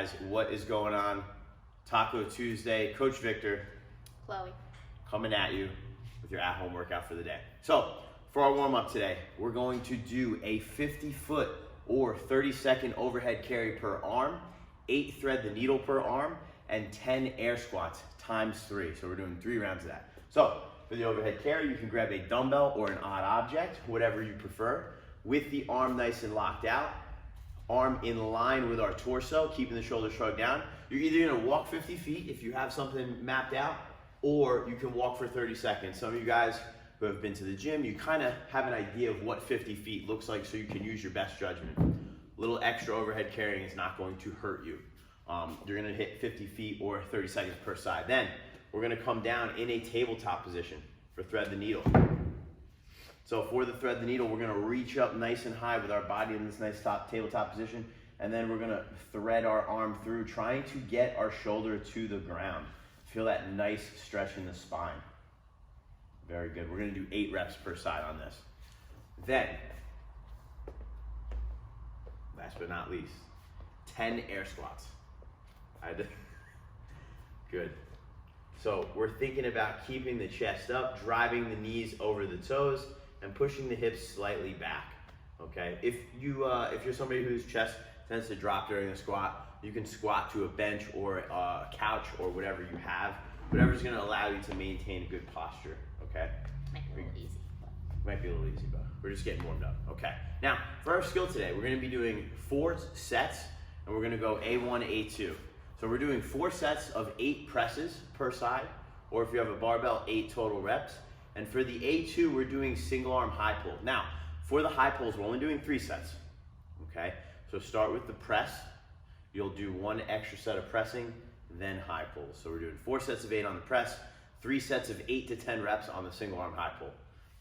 guys, what is going on? Taco Tuesday, Coach Victor, Chloe, coming at you with your at-home workout for the day. So for our warm-up today, we're going to do a 50-foot or 30-second overhead carry per arm, 8 thread the needle per arm, and 10 air squats times 3. So we're doing 3 rounds of that. So for the overhead carry, you can grab a dumbbell or an odd object, whatever you prefer, with the arm nice and locked out, arm in line with our torso, keeping the shoulders shrugged down. You're either gonna walk 50 feet if you have something mapped out, or you can walk for 30 seconds. Some of you guys who have been to the gym, you kind of have an idea of what 50 feet looks like so you can use your best judgment. A little extra overhead carrying is not going to hurt you. You're gonna hit 50 feet or 30 seconds per side. Then we're gonna come down in a tabletop position for thread the needle. So for the thread the needle, we're gonna reach up nice and high with our body in this nice tabletop position, and then we're gonna thread our arm through, trying to get our shoulder to the ground. Feel that nice stretch in the spine. Very good. We're gonna do 8 reps per side on this. Then, last but not least, 10 air squats. Good. So we're thinking about keeping the chest up, driving the knees over the toes, and pushing the hips slightly back, okay? If you're somebody whose chest tends to drop during a squat, you can squat to a bench or a couch or whatever you have, whatever's gonna allow you to maintain a good posture, okay? might be a little easy. Might be a little easy, but we're just getting warmed up, okay? Now, for our skill today, we're gonna be doing 4 sets, and we're gonna go A1, A2. So we're doing 4 sets of 8 presses per side, or if you have a barbell, 8 total reps. And for the A2, we're doing single arm high pull. Now, for the high pulls, we're only doing 3 sets, okay? So start with the press. You'll do 1 extra set of pressing, then high pulls. So we're doing 4 sets of 8 on the press, 3 sets of 8 to 10 reps on the single arm high pull.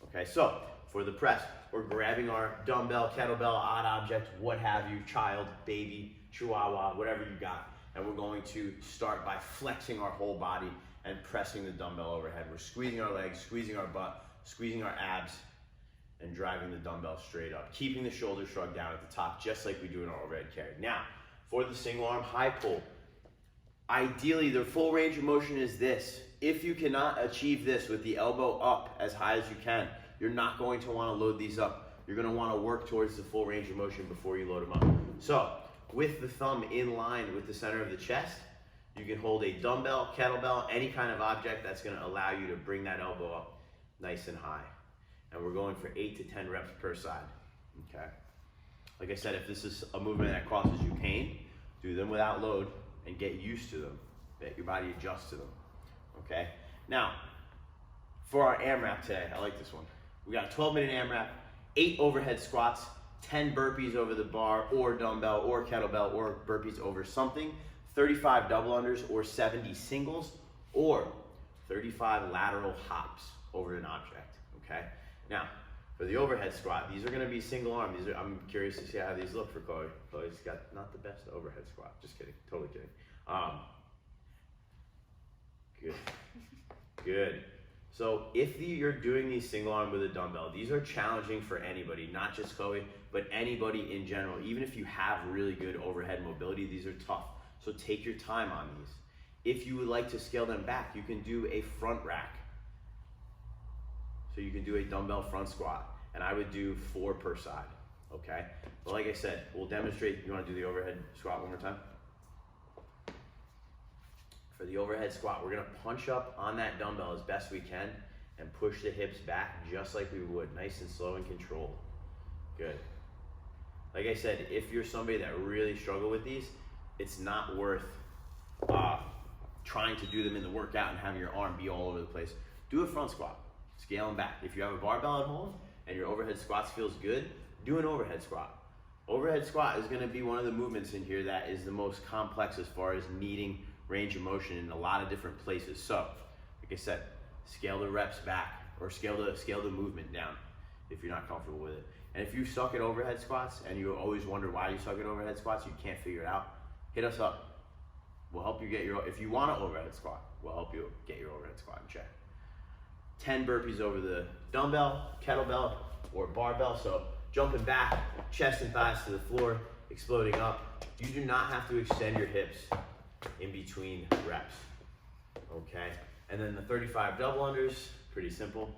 Okay, so for the press, we're grabbing our dumbbell, kettlebell, odd object, what have you, child, baby, chihuahua, whatever you got. And we're going to start by flexing our whole body and pressing the dumbbell overhead. We're squeezing our legs, squeezing our butt, squeezing our abs, and driving the dumbbell straight up, keeping the shoulders shrugged down at the top, just like we do in our overhead carry. Now, for the single arm high pull, ideally the full range of motion is this. If you cannot achieve this with the elbow up as high as you can, you're not going to want to load these up. You're going to want to work towards the full range of motion before you load them up. So, with the thumb in line with the center of the chest, you can hold a dumbbell, kettlebell, any kind of object that's going to allow you to bring that elbow up nice and high. And we're going for 8 to 10 reps per side, okay? Like I said, if this is a movement that causes you pain, do them without load and get used to them. Let your body adjust to them, okay? Now, for our AMRAP today, I like this one. We got a 12-minute AMRAP, 8 overhead squats, 10 burpees over the bar or dumbbell or kettlebell or burpees over something, 35 double unders or 70 singles, or 35 lateral hops over an object, okay? Now, for the overhead squat, these are gonna be single arm. I'm curious to see how these look for Chloe. Chloe's got not the best overhead squat, just kidding, totally kidding. Good, good. So if you're doing these single arm with a dumbbell, these are challenging for anybody, not just Chloe, but anybody in general. Even if you have really good overhead mobility, these are tough. So take your time on these. If you would like to scale them back, you can do a front rack. So you can do a dumbbell front squat, and I would do 4 per side, okay? But like I said, we'll demonstrate. You wanna do the overhead squat one more time? For the overhead squat, we're gonna punch up on that dumbbell as best we can and push the hips back just like we would, nice and slow and controlled. Good. Like I said, if you're somebody that really struggle with these, it's not worth trying to do them in the workout and having your arm be all over the place. Do a front squat, scale them back. If you have a barbell at home and your overhead squats feels good, do an overhead squat. Overhead squat is gonna be one of the movements in here that is the most complex as far as needing range of motion in a lot of different places. So, like I said, scale the reps back or scale the movement down if you're not comfortable with it. And if you suck at overhead squats and you always wonder why you suck at overhead squats, you can't figure it out, hit us up. We'll help you get if you want an overhead squat, we'll help you get your overhead squat in check. 10 burpees over the dumbbell, kettlebell, or barbell. So jumping back, chest and thighs to the floor, exploding up. You do not have to extend your hips in between reps, okay? And then the 35 double unders, pretty simple.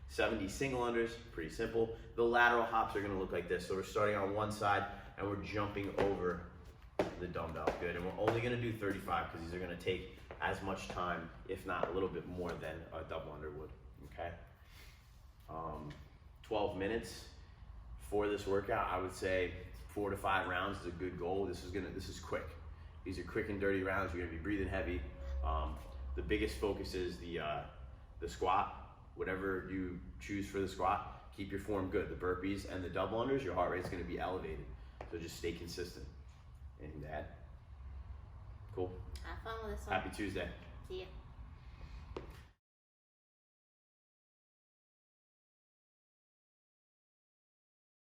70 single unders, pretty simple. The lateral hops are gonna look like this. So we're starting on one side and we're jumping over the dumbbell, good. And we're only gonna do 35 because these are gonna take as much time, if not a little bit more than a double under would, okay? 12 minutes for this workout. I would say 4 to 5 rounds is a good goal. This is quick. These are quick and dirty rounds. You're gonna be breathing heavy. The biggest focus is the squat. Whatever you choose for the squat, keep your form good. The burpees and the double unders, your heart rate's gonna be elevated. So just stay consistent. Anything to add? Cool. Have fun with this one. Happy Tuesday. See ya.